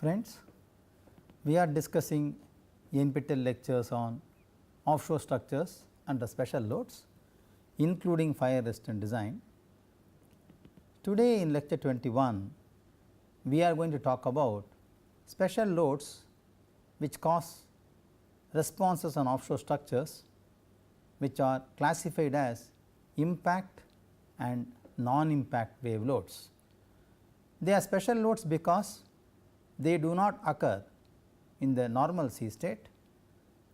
Friends, we are discussing NPTEL lectures on offshore structures under special loads, including fire resistant design. Today in lecture 21, we are going to talk about special loads which cause responses on offshore structures, which are classified as impact and non-impact wave loads. They are special loads because they do not occur in the normal sea state.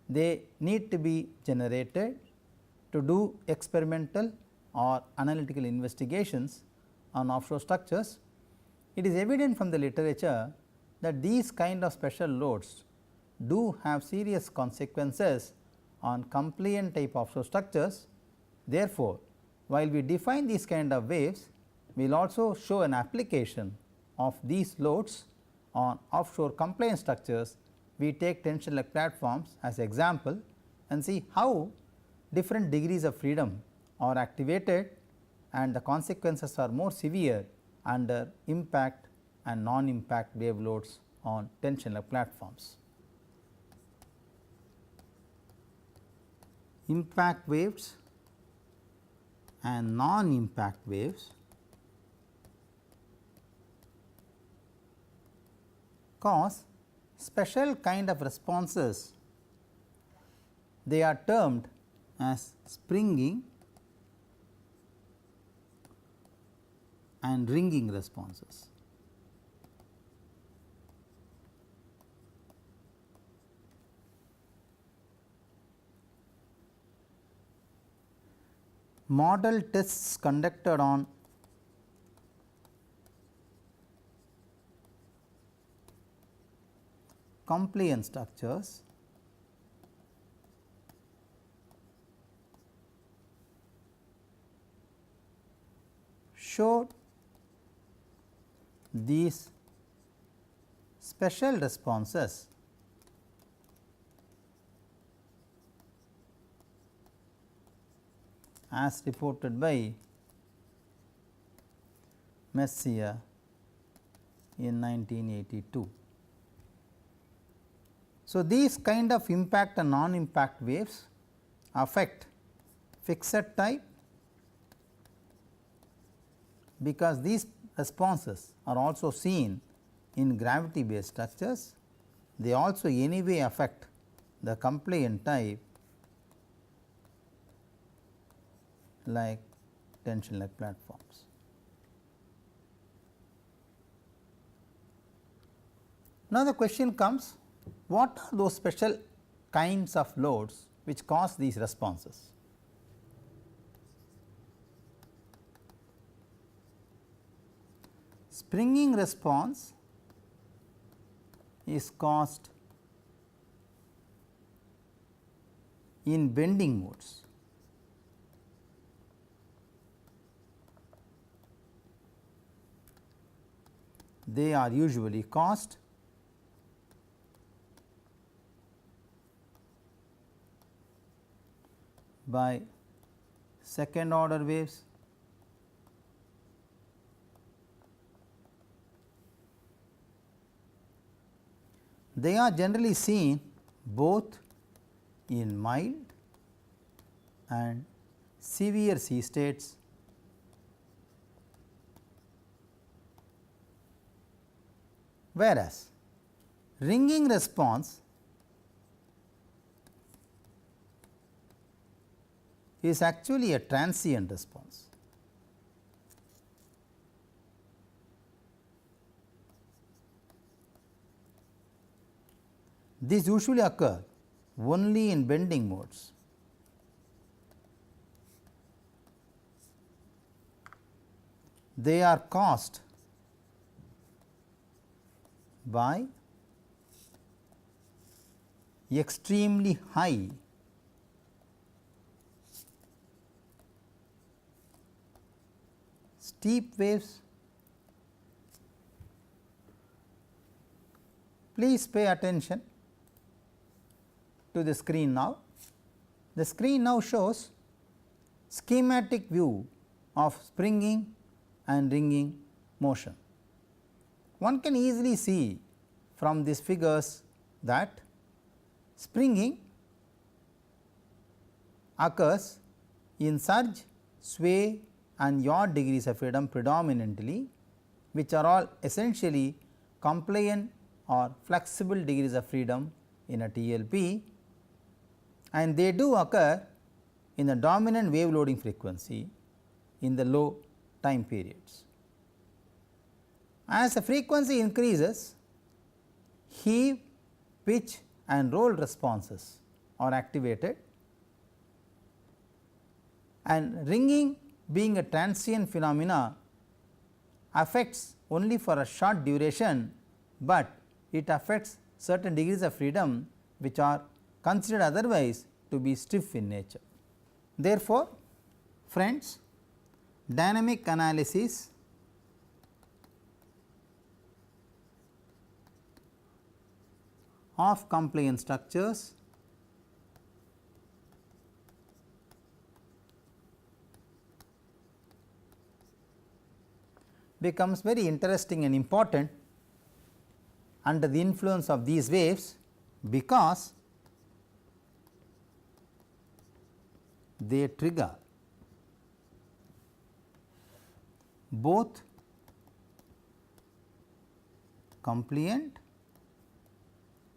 They need to be generated to do experimental or analytical investigations on offshore structures. It is evident from the literature that these kind of special loads do have serious consequences on compliant type offshore structures. Therefore, while we define these kind of waves, we will also show an application of these loads on offshore compliant structures. We take tension-like platforms as example and see how different degrees of freedom are activated and the consequences are more severe under impact and non-impact wave loads on tension-like platforms. Impact waves and non-impact waves cause special kind of responses. They are termed as springing and ringing responses. Model tests conducted on compliant structures showed these special responses as reported by Messier in 1982. So, these kind of impact and non-impact waves affect fixed type, because these responses are also seen in gravity based structures. They also anyway affect the compliant type like tension-like platforms. Now, the question comes, what are those special kinds of loads which cause these responses? Springing response is caused in bending modes. They are usually caused by second order waves, they are generally seen both in mild and severe sea states, whereas ringing response is actually a transient response. These usually occur only in bending modes. They are caused by extremely high steep waves. Please pay attention to the screen now. The screen now shows schematic view of springing and ringing motion. One can easily see from these figures that springing occurs in surge, sway and yaw degrees of freedom predominantly, which are all essentially compliant or flexible degrees of freedom in a TLP, and they do occur in the dominant wave loading frequency in the low time periods. As the frequency increases, heave, pitch and roll responses are activated, and ringing being a transient phenomena affects only for a short duration, but it affects certain degrees of freedom which are considered otherwise to be stiff in nature. Therefore, friends, dynamic analysis of compliant structures becomes very interesting and important under the influence of these waves, because they trigger both compliant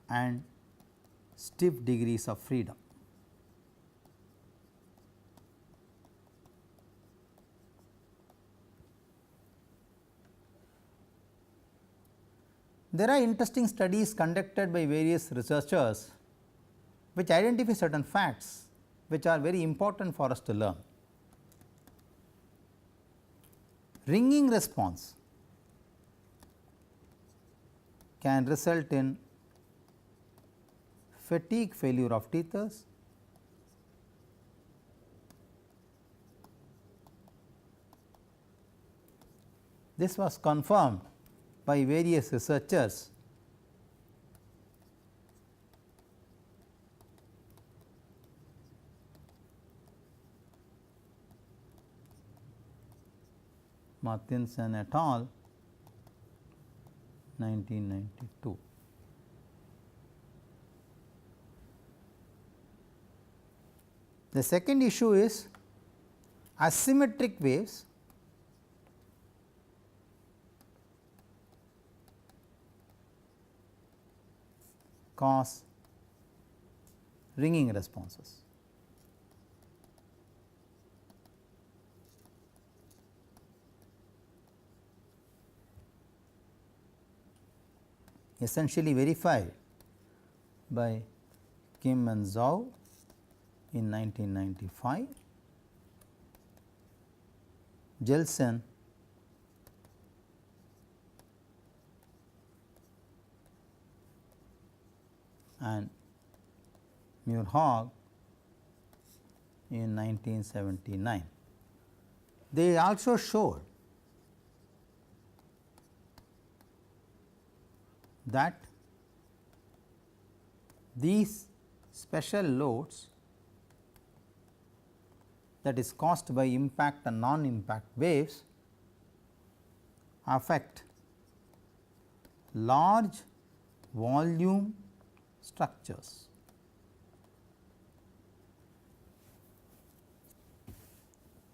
and stiff degrees of freedom. There are interesting studies conducted by various researchers which identify certain facts which are very important for us to learn. Ringing response can result in fatigue failure of tethers, this was confirmed by various researchers. Martinson et al. 1992. The second issue is asymmetric waves cause ringing responses. Essentially verified by Kim and Zhou in 1995, Jelsen and Muirhog in 1979. They also showed that these special loads, that is caused by impact and non-impact waves, affect large volume structures.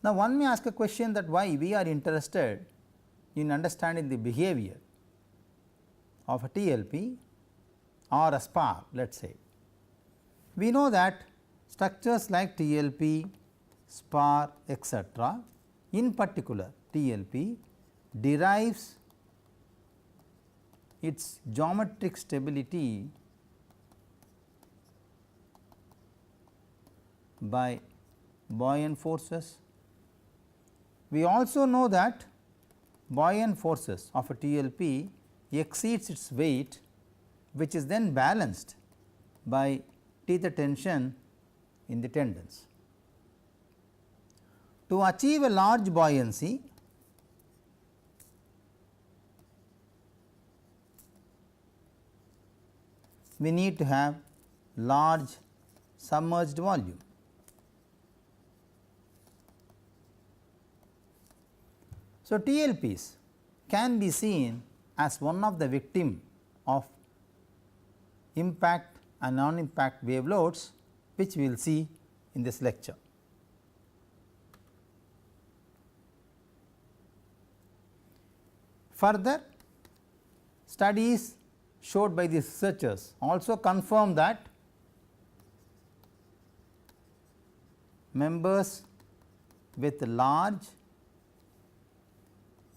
Now, one may ask a question that why we are interested in understanding the behavior of a TLP or a spar, let us say. We know that structures like TLP, spar, etc., in particular TLP derives its geometric stability by buoyant forces. We also know that buoyant forces of a TLP exceeds its weight, which is then balanced by tether tension in the tendons. To achieve a large buoyancy, we need to have large submerged volume. So, TLPs can be seen as one of the victim of impact and non-impact wave loads, which we will see in this lecture. Further, studies showed by these researchers also confirm that members with large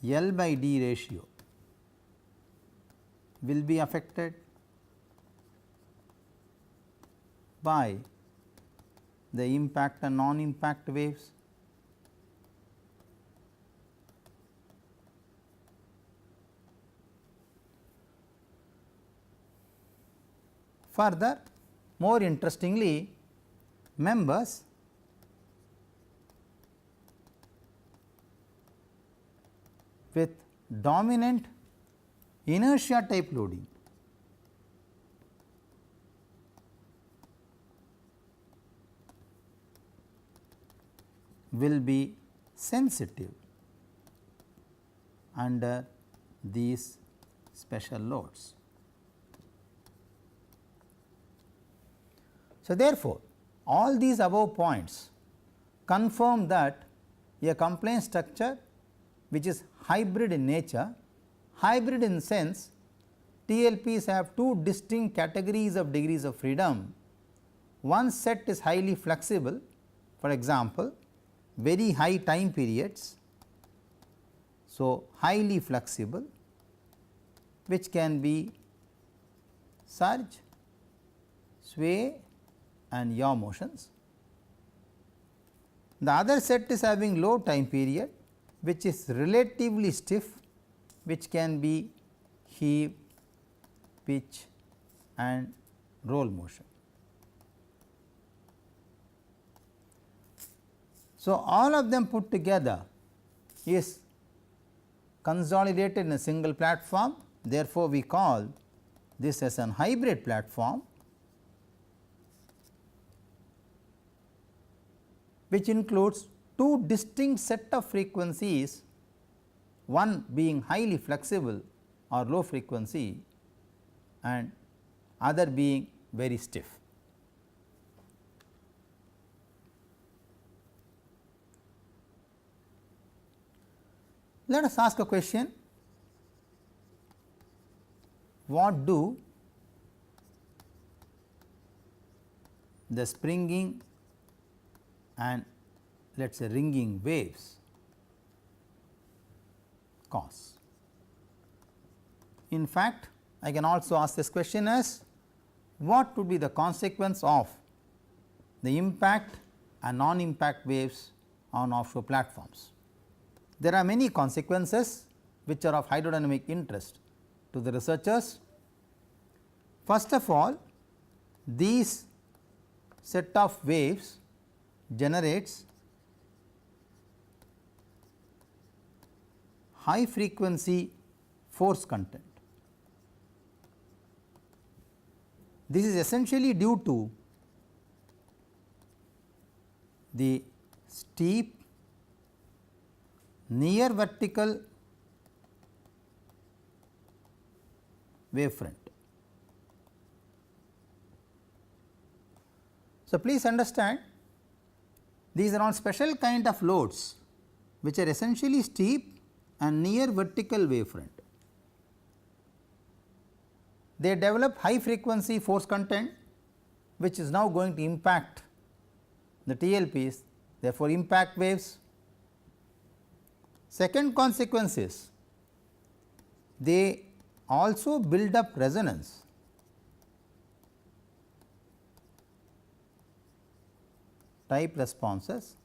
L by D ratio will be affected by the impact and non-impact waves. Further, more interestingly, members with dominant inertia type loading will be sensitive under these special loads. So, therefore, all these above points confirm that a compliance structure which is hybrid in nature, hybrid in sense TLPs have two distinct categories of degrees of freedom. One set is highly flexible, for example, very high time periods. So, highly flexible, which can be surge, sway and yaw motions. The other set is having low time period, which is relatively stiff, which can be heave, pitch and roll motion. So, all of them put together is consolidated in a single platform. Therefore, we call this as an hybrid platform, which includes two distinct set of frequencies, one being highly flexible or low frequency and other being very stiff. Let us ask a question: what do the springing and let us say ringing waves cause? In fact, I can also ask this question as what would be the consequence of the impact and non-impact waves on offshore platforms. There are many consequences which are of hydrodynamic interest to the researchers. First of all, these set of waves generates high frequency force content. This is essentially due to the steep near vertical wavefront. So, please understand, these are all special kind of loads which are essentially steep and near vertical wavefront. They develop high frequency force content, which is now going to impact the TLPs, therefore, impact waves. Second consequence is they also build up resonance. Type responses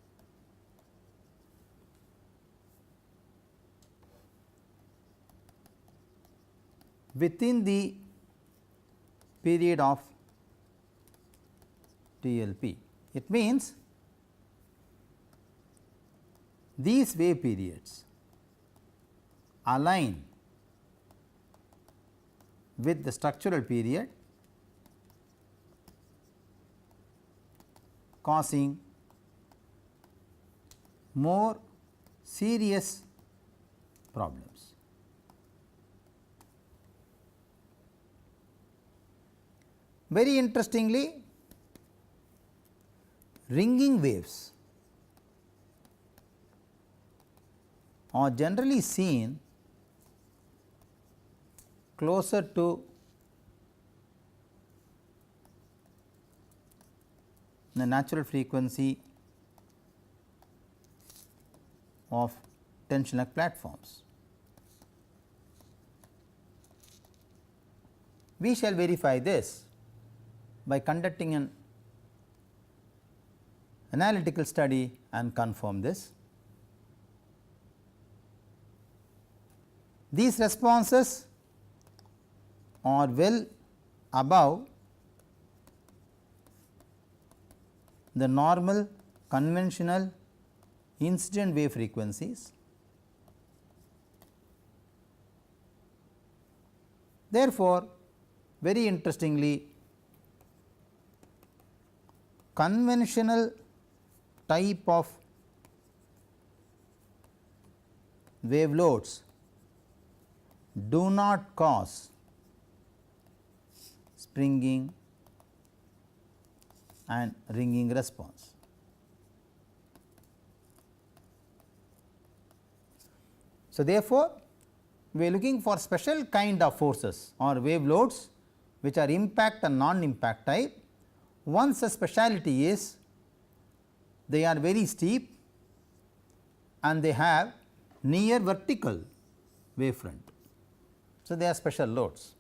within the period of TLP. It means these wave periods align with the structural period, causing more serious problems. Very interestingly, ringing waves are generally seen closer to the natural frequency of tension-like platforms. We shall verify this by conducting an analytical study and confirm this. These responses are well above the normal conventional incident wave frequencies. Therefore, very interestingly, conventional type of wave loads do not cause springing and ringing response. So, therefore, we are looking for special kind of forces or wave loads which are impact and non-impact type. One such speciality is they are very steep and they have near vertical wavefront. So, they are special loads.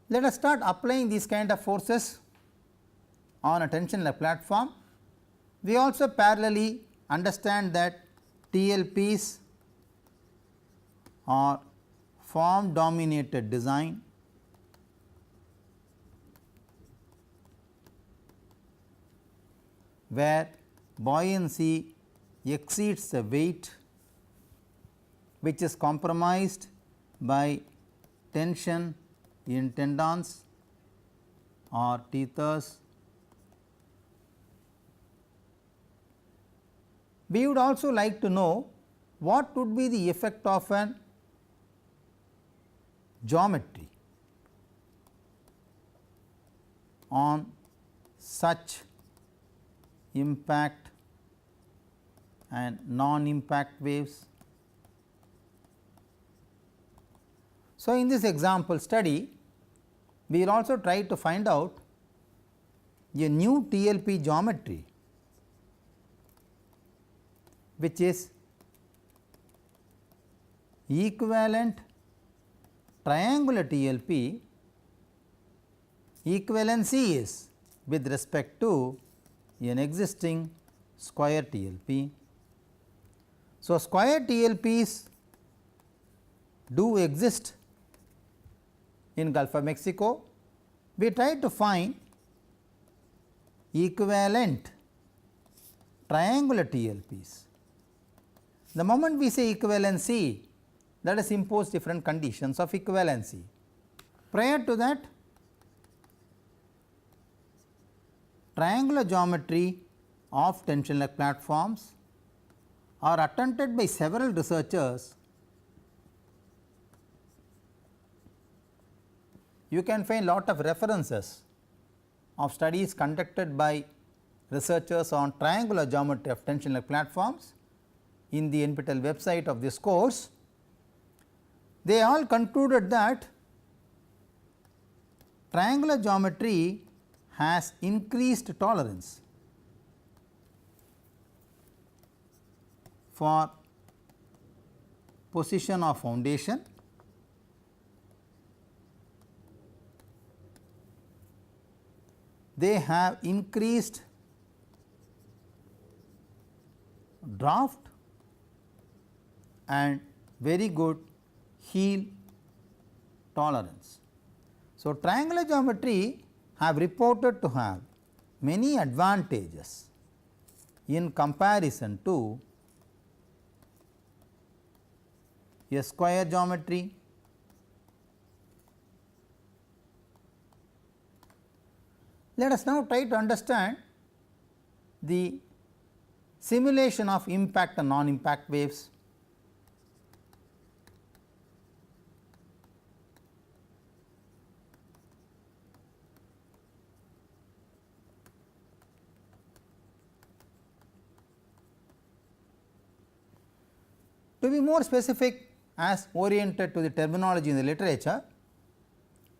Let us start applying these kind of forces on a tension-like platform. We also parallelly understand that TLPs are form dominated design where buoyancy exceeds the weight which is compromised by tension in tendons or tethers. We would also like to know what would be the effect of an geometry on such impact and non-impact waves. So, in this example study, we will also try to find out a new TLP geometry which is equivalent triangular TLP. Equivalency is with respect to an existing square TLP. So, square TLPs do exist in Gulf of Mexico. We try to find equivalent triangular TLPs. The moment we say equivalency, let us impose different conditions of equivalency. Prior to that, triangular geometry of tension-like platforms are attempted by several researchers. You can find lot of references of studies conducted by researchers on triangular geometry of tension-like platforms in the NPTEL website of this course. They all concluded that triangular geometry has increased tolerance for position of foundation, they have increased draft and very good heel tolerance. So, triangular geometry have reported to have many advantages in comparison to a square geometry. Let us now try to understand the simulation of impact and non-impact waves. To be more specific, as oriented to the terminology in the literature,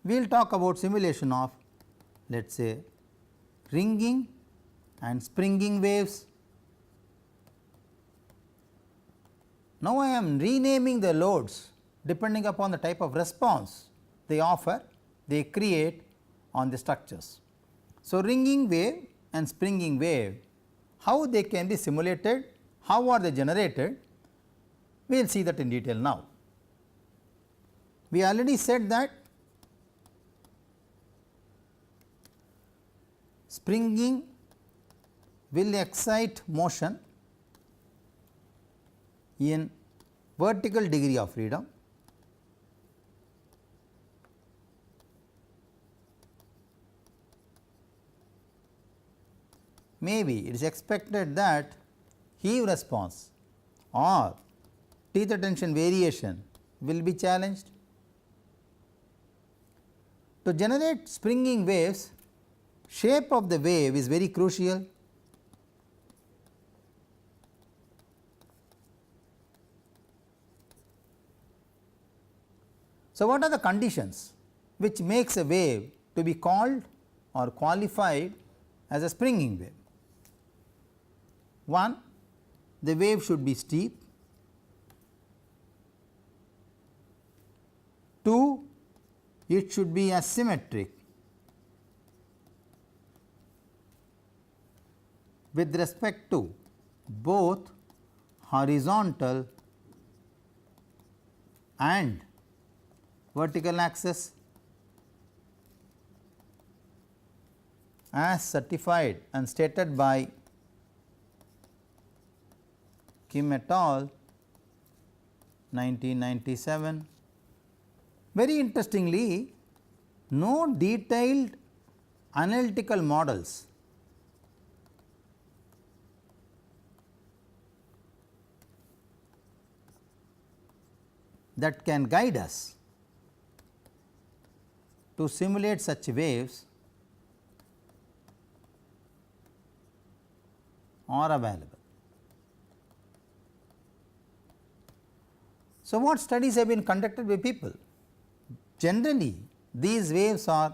we will talk about simulation of, let us say, ringing and springing waves. Now, I am renaming the loads depending upon the type of response they offer, they create on the structures. So, ringing wave and springing wave, how they can be simulated, how are they generated, we will see that in detail now. We already said that springing will excite motion in vertical degree of freedom, maybe it is expected that heave response or teether tension variation will be challenged. To generate springing waves, shape of the wave is very crucial. So, what are the conditions which makes a wave to be called or qualified as a springing wave? 1, the wave should be steep. 2, it should be asymmetric with respect to both horizontal and vertical axis, as certified and stated by Kim et al. 1997. Very interestingly, no detailed analytical models that can guide us to simulate such waves are available. So, what studies have been conducted by people? Generally, these waves are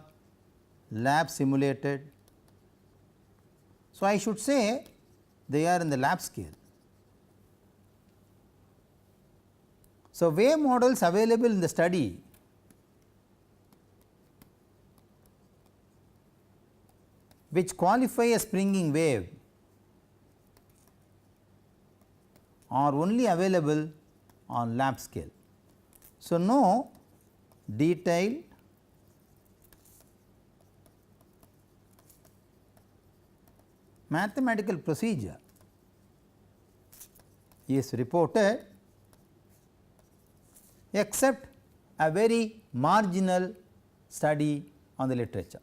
lab simulated. So, I should say they are in the lab scale. So, wave models available in the study which qualify a springing wave are only available on lab scale. So, no detailed mathematical procedure is reported except a very marginal study on the literature.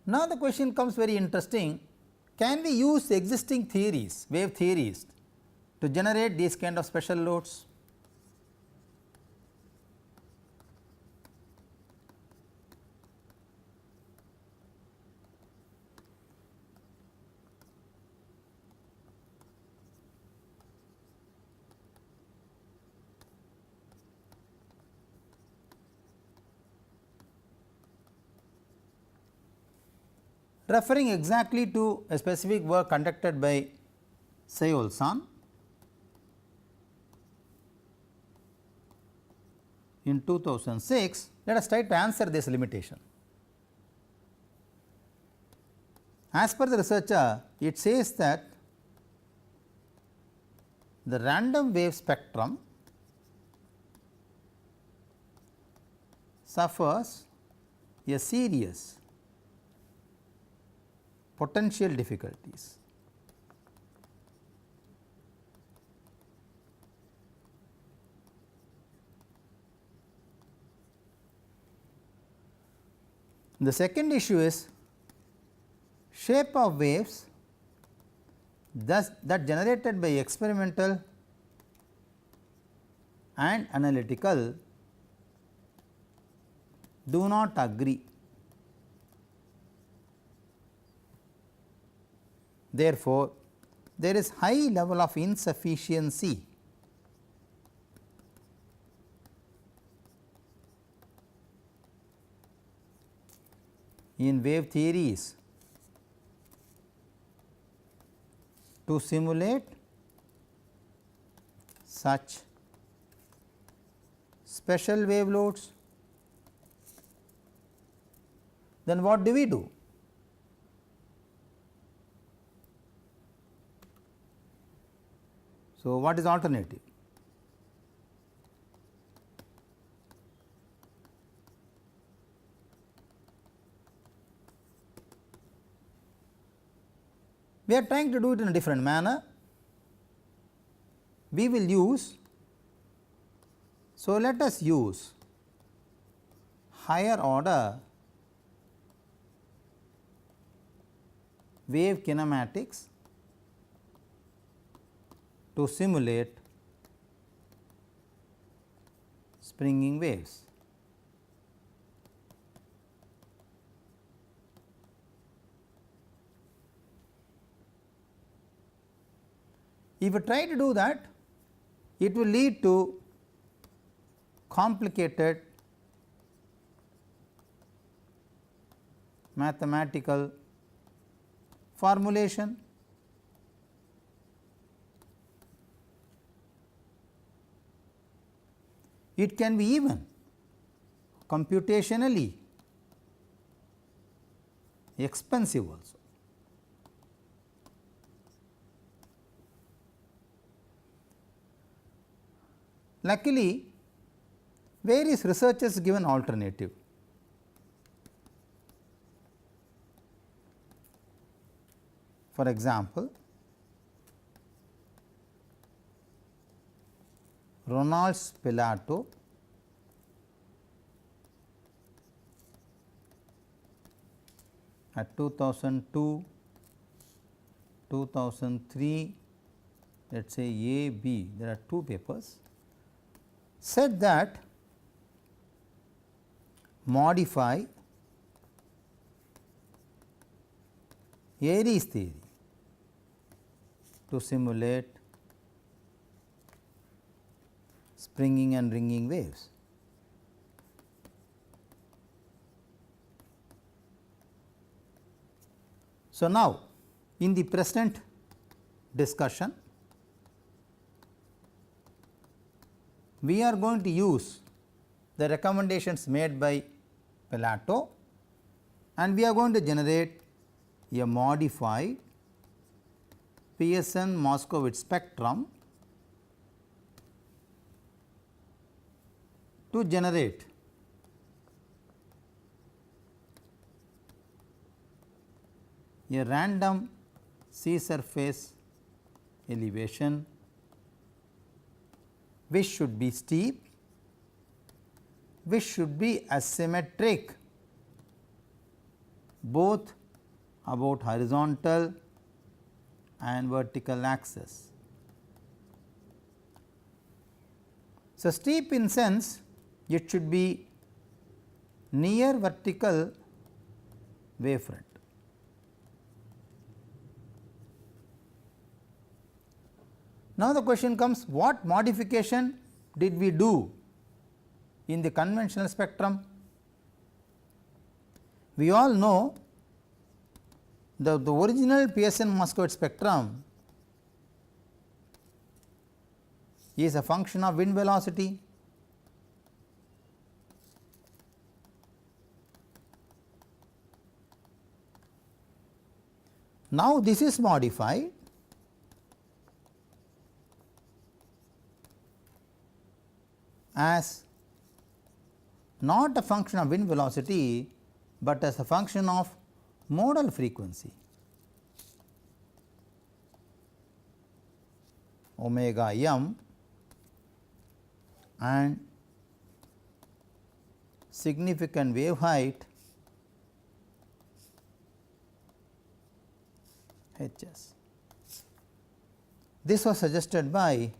Now, the question comes very interesting, can we use existing theories, wave theories, to generate these kind of special loads? Referring exactly to a specific work conducted by Seol-san in 2006, let us try to answer this limitation. As per the researcher, it says that the random wave spectrum suffers a serious potential difficulties. The second issue is shape of waves thus that generated by experimental and analytical do not agree Therefore, there is high level of insufficiency in wave theories to simulate such special wave loads. Then what do we do? So, what is alternative? We are trying to do it in a different manner. We will use, so let us use higher order wave kinematics to simulate springing waves. If you try to do that, it will lead to complicated mathematical formulation. It can be even computationally expensive also. Luckily, various researchers give an alternative. For example, Ronalds Pilato at 2002, 2003, let us say A, B, there are two papers, said that modify Airy's theory to simulate springing and ringing waves. So, now in the present discussion, we are going to use the recommendations made by Pilato and we are going to generate a modified Pearson-Moskowitz spectrum to generate a random sea surface elevation which should be steep, which should be asymmetric both about horizontal and vertical axis. So, steep in sense it should be near vertical wavefront. Now, the question comes, what modification did we do in the conventional spectrum? We all know the original Pearson-Moskowitz spectrum is a function of wind velocity. Now, this is modified as not a function of wind velocity, but as a function of modal frequency omega m and significant wave height Hs. This was suggested by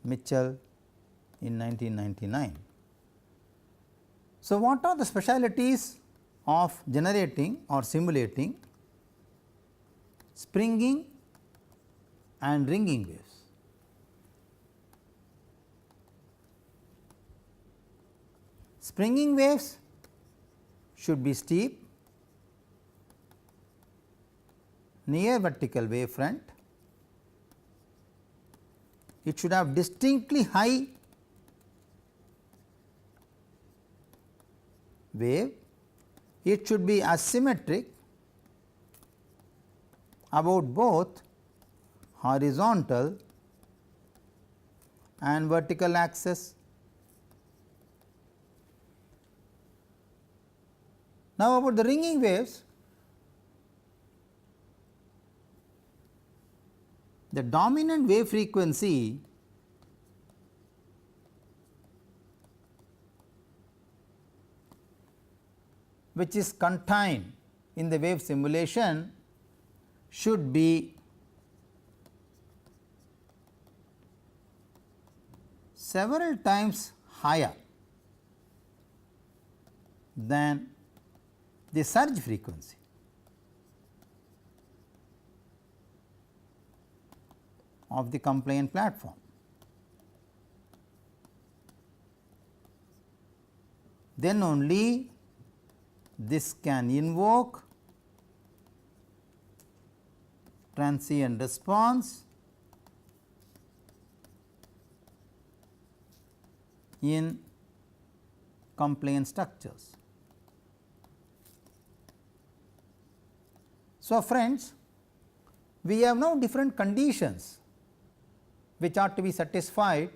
Mitchell in 1999. So, what are the specialities of generating or simulating springing and ringing waves. Springing waves should be steep, near vertical wave front. It should have distinctly high wave. It should be asymmetric about both horizontal and vertical axis. Now, about the ringing waves, the dominant wave frequency which is contained in the wave simulation should be several times higher than the surge frequency. Of the compliant platform. Then only this can invoke transient response in compliant structures. So, friends, we have now different conditions which are to be satisfied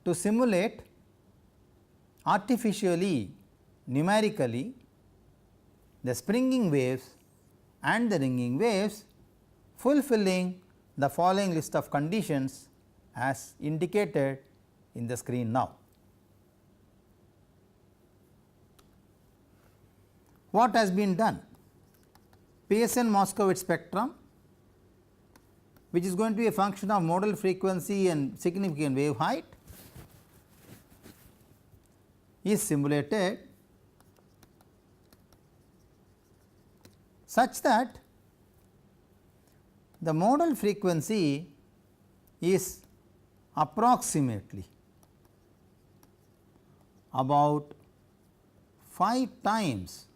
to simulate artificially numerically the springing waves and the ringing waves, fulfilling the following list of conditions as indicated in the screen now. What has been done? Pearson-Moskowitz spectrum, which is going to be a function of modal frequency and significant wave height, is simulated such that the modal frequency is approximately about 5 times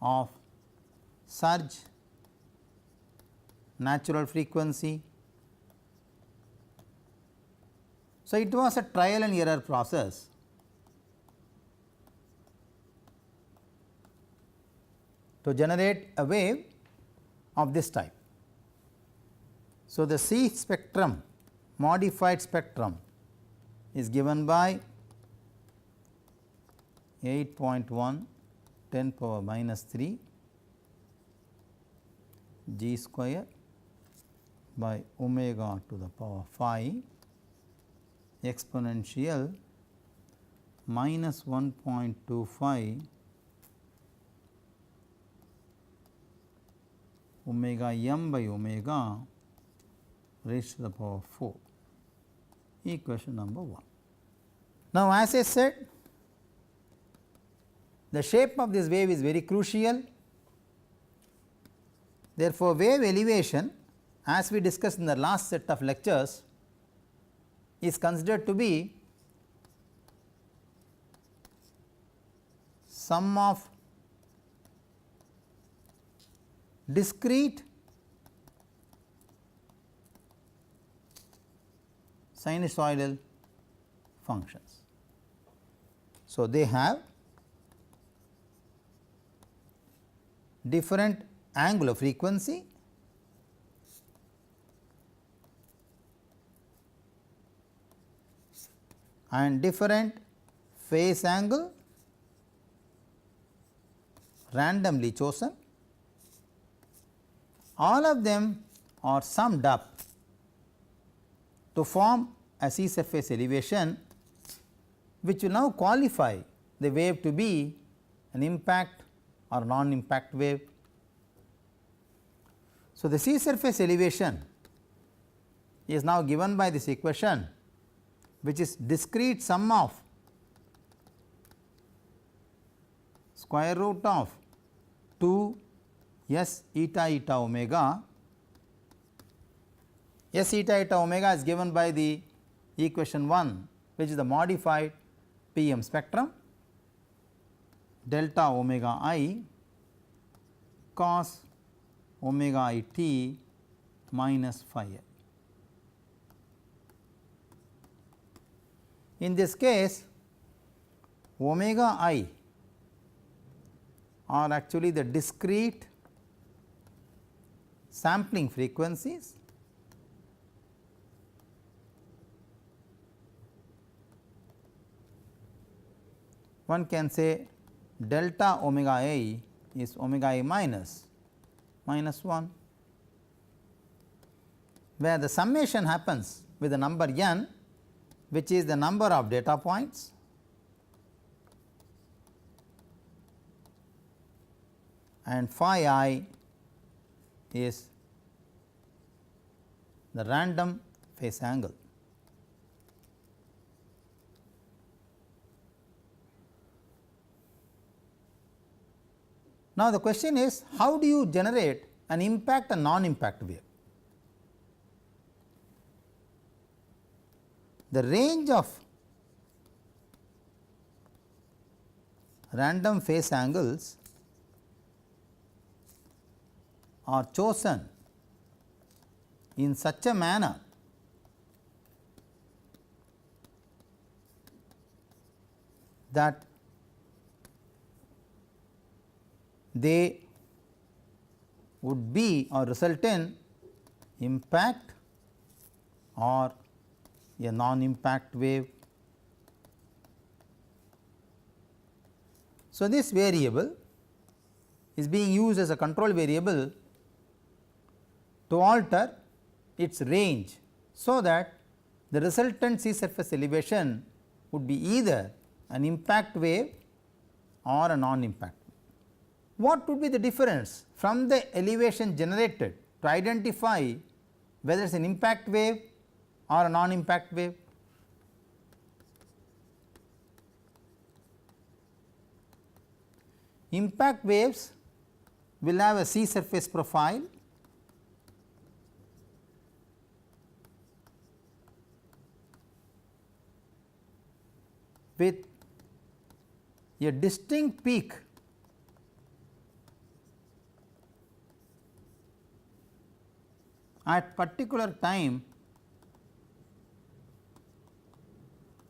of surge natural frequency. So, it was a trial and error process to generate a wave of this type. So, the C spectrum, modified spectrum, is given by 8.1 10 power minus 3 g square by omega to the power 5 exponential minus 1.25 omega m by omega raised to the power 4, equation number 1. Now, as I said, the shape of this wave is very crucial. Therefore, wave elevation, as we discussed in the last set of lectures, is considered to be sum of discrete sinusoidal functions. So, they have different angular frequency and different phase angle randomly chosen. All of them are summed up to form a C surface elevation, which will now qualify the wave to be an impact or non-impact wave. So, the sea surface elevation is now given by this equation, which is discrete sum of square root of 2 S eta eta omega. S eta eta omega is given by the equation 1, which is the modified PM spectrum, delta omega I cos omega I t minus phi I. In this case, omega I are actually the discrete sampling frequencies one can say delta omega I is omega I minus 1, where the summation happens with the number n, which is the number of data points, and phi I is the random phase angle. Now, the question is, how do you generate an impact and non-impact wave? The range of random phase angles are chosen in such a manner that they would be or result in impact or a non-impact wave. So, this variable is being used as a control variable to alter its range, so that the resultant sea surface elevation would be either an impact wave or a non-impact. What would be the difference from the elevation generated to identify whether it is an impact wave or a non-impact wave? Impact waves will have a sea surface profile with a distinct peak at particular time,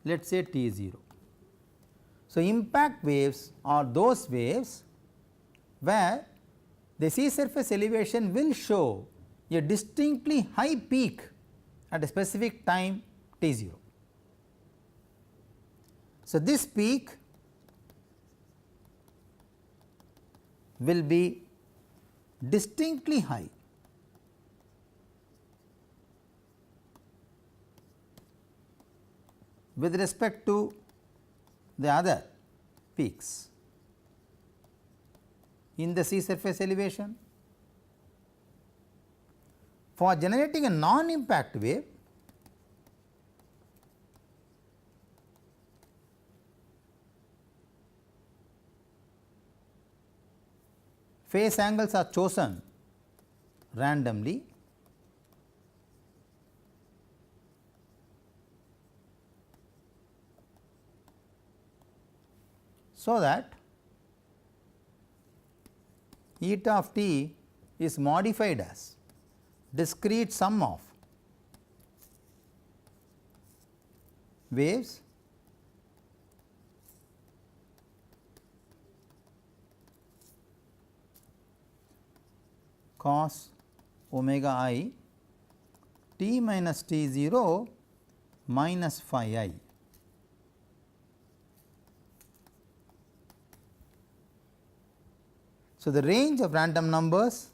let us say t0. So, impact waves are those waves where the sea surface elevation will show a distinctly high peak at a specific time t0. So, this peak will be distinctly high with respect to the other peaks in the sea surface elevation. For generating a non-impact wave, phase angles are chosen randomly so that eta of t is modified as discrete sum of waves cos omega I t minus t0 minus phi I. So, the range of random numbers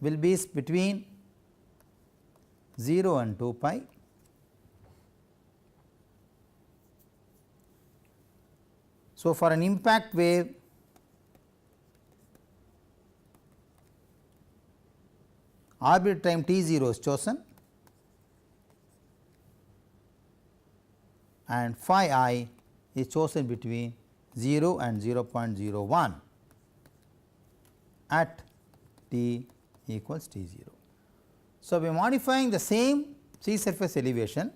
will be between 0 and 2 pi. So, for an impact wave, arbitrary time t0 is chosen and phi I is chosen between 0 and 0.01 at t equals t 0. So, by modifying the same sea surface elevation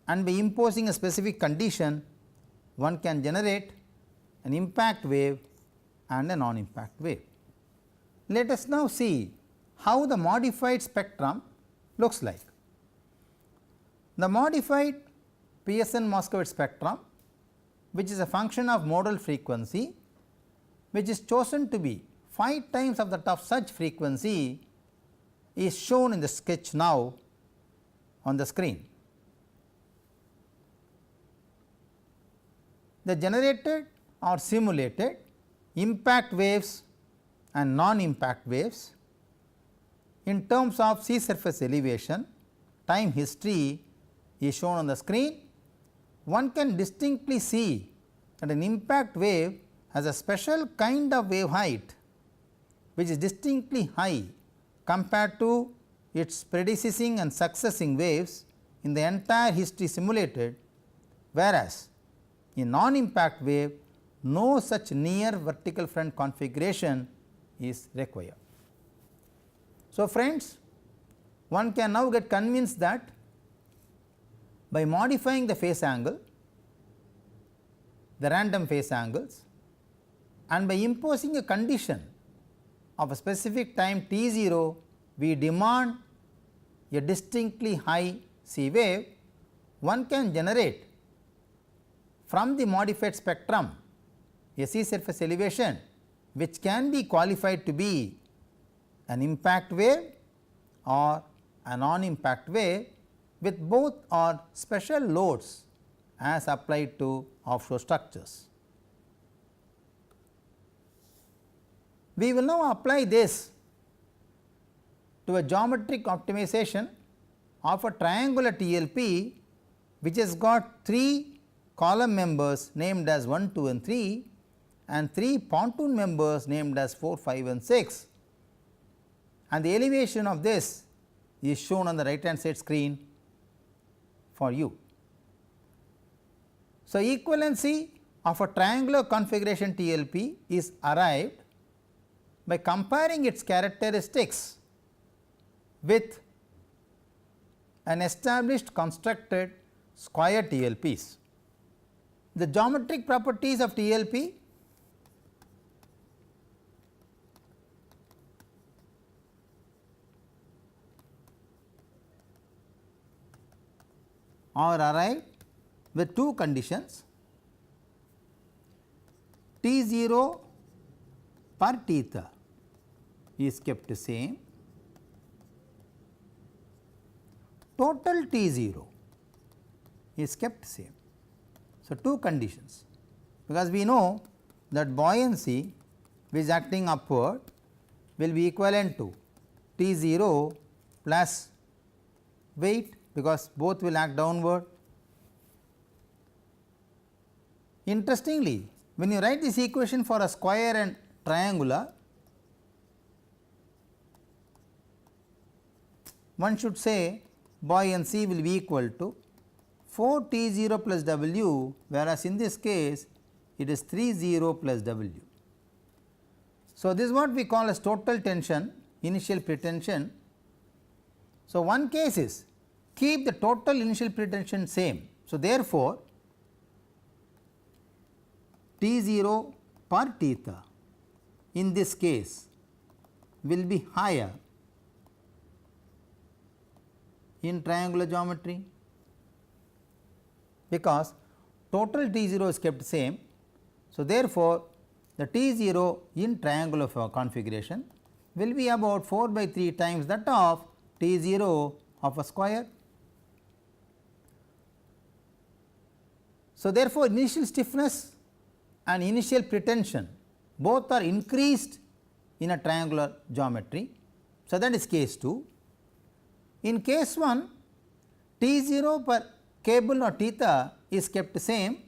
and by imposing a specific condition, one can generate an impact wave and a non-impact wave. Let us now see how the modified spectrum looks like. The modified Pearson Moscovitz spectrum, which is a function of modal frequency, which is chosen to be 5 times of that of such frequency, is shown in the sketch now on the screen. The generated or simulated impact waves and non-impact waves in terms of sea surface elevation, time history is shown on the screen. One can distinctly see that an impact wave has a special kind of wave height which is distinctly high compared to its predecessing and succeeding waves in the entire history simulated, whereas in non-impact wave no such near vertical front configuration is required. So, friends, one can now get convinced that by modifying the phase angle, the random phase angles, and by imposing a condition of a specific time t 0, we demand a distinctly high sea wave, one can generate from the modified spectrum a sea surface elevation which can be qualified to be an impact wave or a non-impact wave with both are special loads as applied to offshore structures. We will now apply this to a geometric optimization of a triangular TLP which has got 3 column members named as 1, 2 and 3 and 3 pontoon members named as 4, 5 and 6, and the elevation of this is shown on the right hand side screen for you. So, equivalency of a triangular configuration TLP is arrived by comparing its characteristics with an established constructed square TLPs. The geometric properties of TLP are arrived with 2 conditions: T 0 per theta is kept same, total T 0 is kept same. So, 2 conditions, because we know that buoyancy which is acting upward will be equivalent to T 0 plus weight, because both will act downward. Interestingly, when you write this equation for a square and triangular, one should say buoyancy will be equal to 4 T 0 plus W, whereas in this case it is 3 0 plus W. So, this is what we call as total tension, initial pretension. So, one case is keep the total initial pretension same. So, therefore, T 0 per theta in this case will be higher in triangular geometry, because total T 0 is kept same. So, therefore, the T 0 in triangular configuration will be about 4 by 3 times that of T 0 of a square. So, therefore, initial stiffness and initial pretension both are increased in a triangular geometry. So, that is case 2. In case 1, T 0 per cable or theta is kept same.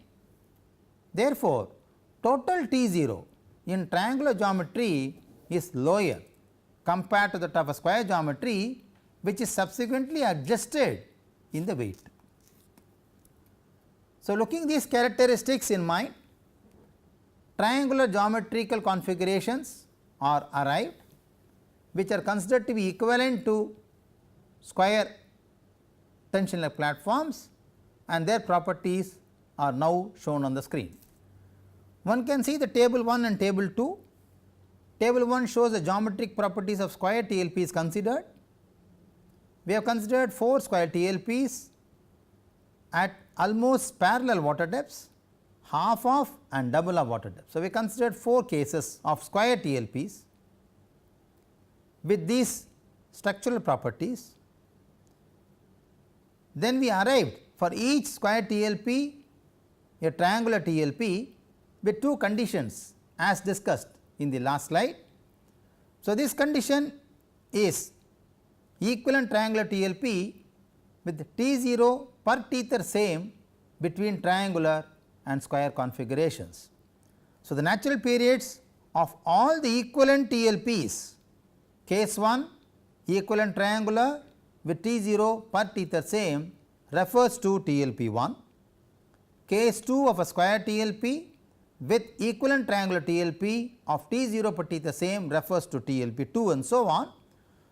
Therefore, total T 0 in triangular geometry is lower compared to that of a square geometry, which is subsequently adjusted in the weight. So, looking these characteristics in mind, triangular geometrical configurations are arrived which are considered to be equivalent to square tensional platforms, and their properties are now shown on the screen. One can see the table 1 and table 2. Table 1 shows the geometric properties of square TLPs considered. We have considered 4 square TLPs at almost parallel water depths, half of and double of water depth. So, we considered 4 cases of square TLPs with these structural properties. Then we arrived for each square TLP a triangular TLP with 2 conditions as discussed in the last slide. So, this condition is equivalent triangular TLP with T0 per tether same between triangular and square configurations. So, the natural periods of all the equivalent TLPs, case 1 equivalent triangular with T0 per tether same refers to TLP 1, case 2 of a square TLP with equivalent triangular TLP of T0 per tether same refers to TLP 2, and so on.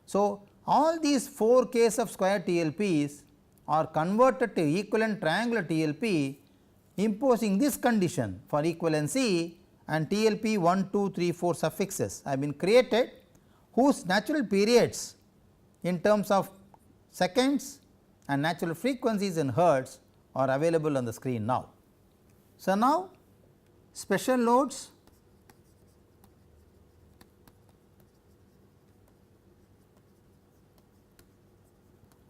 So, all these 4 cases of square TLPs are converted to equivalent triangular TLP, imposing this condition for equivalency, and TLP 1, 2, 3, 4 suffixes have been created whose natural periods in terms of seconds and natural frequencies in hertz are available on the screen now. So, now special loads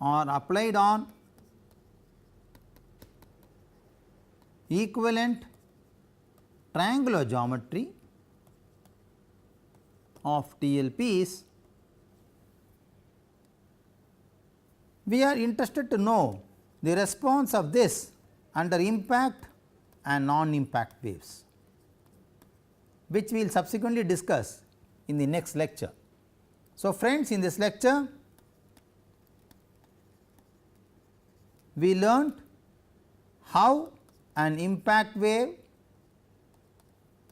are applied on equivalent triangular geometry of TLPs. We are interested to know the response of this under impact and non-impact waves, which we will subsequently discuss in the next lecture. So, friends, in this lecture we learnt how an impact wave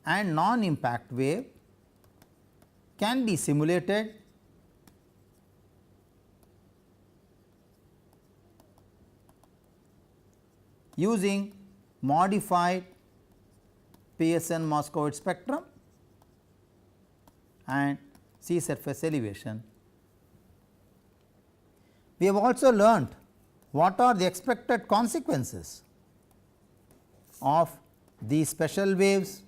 and non-impact wave can be simulated using modified Pearson Moscovitz spectrum and sea surface elevation. We have also learnt what are the expected consequences of these special waves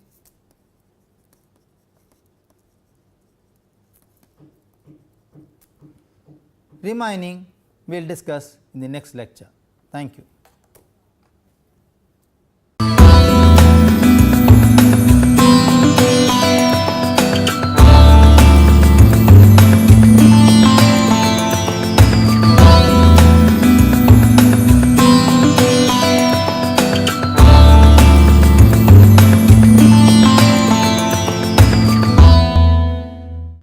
remaining we will discuss in the next lecture. Thank you.